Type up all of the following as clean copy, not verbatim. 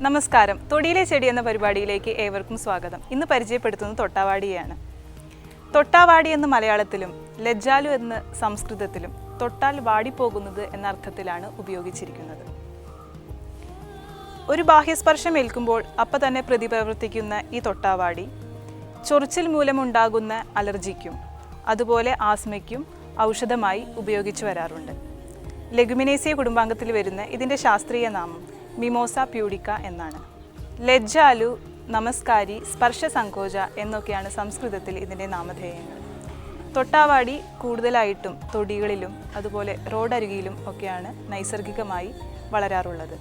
നമസ്കാരം. തൊടിയിലെ ചെടി എന്ന പരിപാടിയിലേക്ക് ഏവർക്കും സ്വാഗതം. ഇന്ന് പരിചയപ്പെടുത്തുന്നത് തൊട്ടാവാടിയെയാണ്. തൊട്ടാവാടി എന്ന് മലയാളത്തിലും ലജ്ജാലു എന്ന് സംസ്കൃതത്തിലും തൊട്ടാൽ വാടിപ്പോകുന്നത് എന്ന അർത്ഥത്തിലാണ് ഉപയോഗിച്ചിരിക്കുന്നത്. ഒരു ബാഹ്യസ്പർശം ഏൽക്കുമ്പോൾ അപ്പം തന്നെ പ്രതിപ്രവർത്തിക്കുന്ന ഈ തൊട്ടാവാടി ചൊറിച്ചിൽ മൂലമുണ്ടാകുന്ന അലർജിക്കും അതുപോലെ ആസ്മയ്ക്കും ഔഷധമായി ഉപയോഗിച്ചു വരാറുണ്ട്. ലെഗുമിനേസിയ കുടുംബാംഗത്തിൽ വരുന്ന ഇതിൻ്റെ ശാസ്ത്രീയ നാമം മിമോസ പ്യൂഡിക്ക എന്നാണ്. ലജ്ജാലു, നമസ്കാരി, സ്പർശ സങ്കോച എന്നൊക്കെയാണ് സംസ്കൃതത്തിൽ ഇതിൻ്റെ നാമധേയങ്ങൾ. തൊട്ടാവാടി കൂടുതലായിട്ടും തൊടികളിലും അതുപോലെ റോഡരികിലും ഒക്കെയാണ് നൈസർഗികമായി വളരാറുള്ളത്.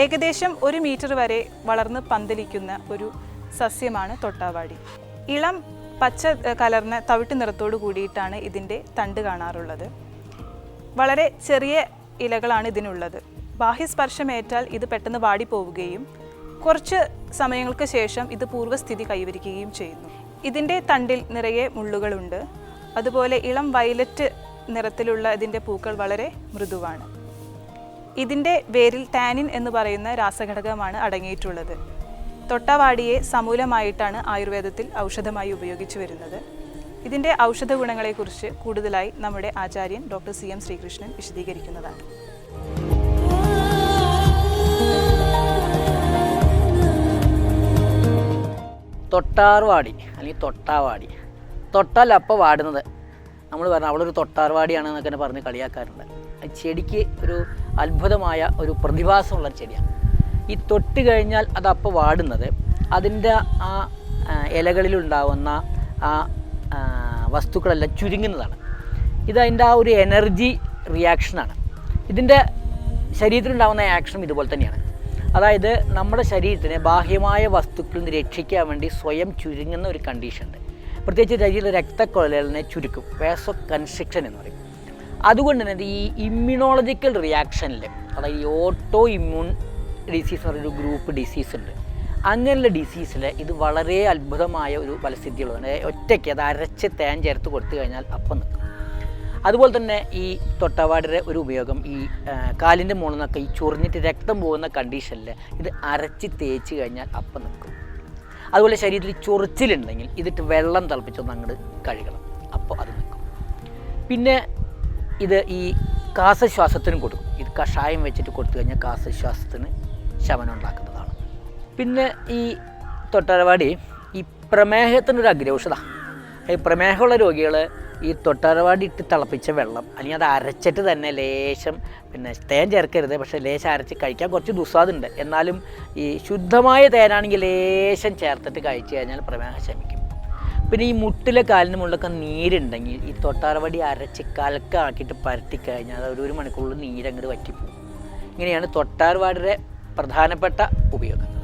ഏകദേശം 1 മീറ്റർ വരെ വളർന്ന് പന്തലിക്കുന്ന ഒരു സസ്യമാണ് തൊട്ടാവാടി. ഇളം പച്ച കലർന്ന തവിട്ട് നിറത്തോടു കൂടിയിട്ടാണ് ഇതിൻ്റെ തണ്ട് കാണാറുള്ളത്. വളരെ ചെറിയ ഇലകളാണ് ഇതിനുള്ളത്. ബാഹ്യസ്പർശമേറ്റാൽ ഇത് പെട്ടെന്ന് വാടിപ്പോവുകയും കുറച്ച് സമയങ്ങൾക്ക് ശേഷം ഇത് പൂർവ്വസ്ഥിതി കൈവരിക്കുകയും ചെയ്യുന്നു. ഇതിൻ്റെ തണ്ടിൽ നിറയെ മുള്ളുകളുണ്ട്. അതുപോലെ ഇളം വയലറ്റ് നിറത്തിലുള്ള ഇതിൻ്റെ പൂക്കൾ വളരെ മൃദുവാണ്. ഇതിൻ്റെ വേരിൽ ടാനിൻ എന്ന് പറയുന്ന രാസഘടകമാണ് അടങ്ങിയിട്ടുള്ളത്. തൊട്ടാവാടിയെ സമൂലമായിട്ടാണ് ആയുർവേദത്തിൽ ഔഷധമായി ഉപയോഗിച്ചു വരുന്നത്. ഇതിൻ്റെ ഔഷധ ഗുണങ്ങളെക്കുറിച്ച് കൂടുതലായി നമ്മുടെ ആചാര്യൻ ഡോക്ടർ CM ശ്രീകൃഷ്ണൻ വിശദീകരിക്കുന്നതാണ്. തൊട്ടാർവാടി അല്ലെങ്കിൽ തൊട്ടാവാടി, തൊട്ടാൽ അപ്പം വാടുന്നത്. നമ്മൾ പറഞ്ഞു അവളൊരു തൊട്ടാർവാടിയാണെന്നൊക്കെ പറഞ്ഞ് കളിയാക്കാറുണ്ട്. ചെടിക്ക് ഒരു അത്ഭുതമായ ഒരു പ്രതിഭാസമുള്ള ചെടിയാണ്. ഈ തൊട്ട് കഴിഞ്ഞാൽ അത് അപ്പം വാടുന്നത് അതിൻ്റെ ആ ഇലകളിലുണ്ടാവുന്ന ആ വസ്തുക്കളെല്ലാം ചുരുങ്ങുന്നതാണ്. ഇതതിൻ്റെ ആ ഒരു എനർജി റിയാക്ഷനാണ്. ഇതിൻ്റെ ശരീരത്തിലുണ്ടാകുന്ന ആക്ഷൻ ഇതുപോലെ തന്നെയാണ്. അതായത് നമ്മുടെ ശരീരത്തിനെ ബാഹ്യമായ വസ്തുക്കളിൽ നിന്ന് രക്ഷിക്കാൻ വേണ്ടി സ്വയം ചുരുങ്ങുന്ന ഒരു കണ്ടീഷൻ ഉണ്ട്. പ്രത്യേകിച്ച് ശരീരത്തിലെ രക്തക്കുഴലുകളെ ചുരുക്കും, വാസോ കൺസ്ട്രിക്ഷൻ എന്ന് പറയും. അതുകൊണ്ട് തന്നെ ഈ ഇമ്മ്യൂണോളജിക്കൽ റിയാക്ഷനിൽ, അതായത് ഈ ഓട്ടോ ഇമ്മ്യൂൺ ഡിസീസ് എന്ന് പറയുന്നൊരു ഗ്രൂപ്പ് ഡിസീസ് ഉണ്ട്. അങ്ങനെയുള്ള ഡിസീസിൽ ഇത് വളരെ അത്ഭുതമായ ഒരു ഫലസിദ്ധിയുള്ളതാണ്. ഒറ്റയ്ക്ക് അത് അരച്ച് തേൻ ചേർത്ത് കൊടുത്തു കഴിഞ്ഞാൽ അപ്പം നിൽക്കും. അതുപോലെ തന്നെ ഈ തൊട്ടാവാടിയുടെ ഒരു ഉപയോഗം ഈ കാലിൻ്റെ മുകളിൽ നിന്നൊക്കെ ഈ ചൊറിഞ്ഞിട്ട് രക്തം പോകുന്ന കണ്ടീഷനിൽ ഇത് അരച്ച് തേച്ച് കഴിഞ്ഞാൽ അപ്പം നിൽക്കും. അതുപോലെ ശരീരത്തിൽ ചൊറിച്ചിലുണ്ടെങ്കിൽ ഇതിട്ട് വെള്ളം തിളപ്പിച്ചൊന്ന് അങ്ങോട്ട് കഴുകണം, അപ്പോൾ അത് നിൽക്കും. പിന്നെ ഇത് ഈ കാസശ്വാസത്തിനും കൊടുക്കും. ഇത് കഷായം വെച്ചിട്ട് കൊടുത്തു കഴിഞ്ഞാൽ കാസശ്വാസത്തിന് ശമനം ഉണ്ടാക്കുന്നതാണ്. പിന്നെ ഈ തൊട്ടാവാടി ഈ പ്രമേഹത്തിനൊരു അഗ്രൗഷധമാണ്. ഈ പ്രമേഹമുള്ള രോഗികൾ ഈ തൊട്ടാവാടി ഇട്ട് തിളപ്പിച്ച വെള്ളം അല്ലെങ്കിൽ അത് അരച്ചിട്ട് തന്നെ ലേശം, പിന്നെ തേൻ ചേർക്കരുത്, പക്ഷേ ലേശം അരച്ച് കഴിക്കാൻ കുറച്ച് ദുസ്വാദുണ്ട്. എന്നാലും ഈ ശുദ്ധമായ തേനാണെങ്കിൽ ലേശം ചേർത്തിട്ട് കഴിച്ചു കഴിഞ്ഞാൽ പ്രമേഹം ശമിക്കും. പിന്നെ ഈ മുട്ടിലെ കാലിന് മുകളിലൊക്കെ നീരുണ്ടെങ്കിൽ ഈ തൊട്ടാവാടി അരച്ച് കലക്കാക്കിയിട്ട് പരട്ടിക്കഴിഞ്ഞാൽ അത് 1 മണിക്കൂറിൽ നീരങ്ങോട്ട് വറ്റിപ്പോകും. ഇങ്ങനെയാണ് തൊട്ടാവാടിയുടെ പ്രധാനപ്പെട്ട ഉപയോഗങ്ങൾ.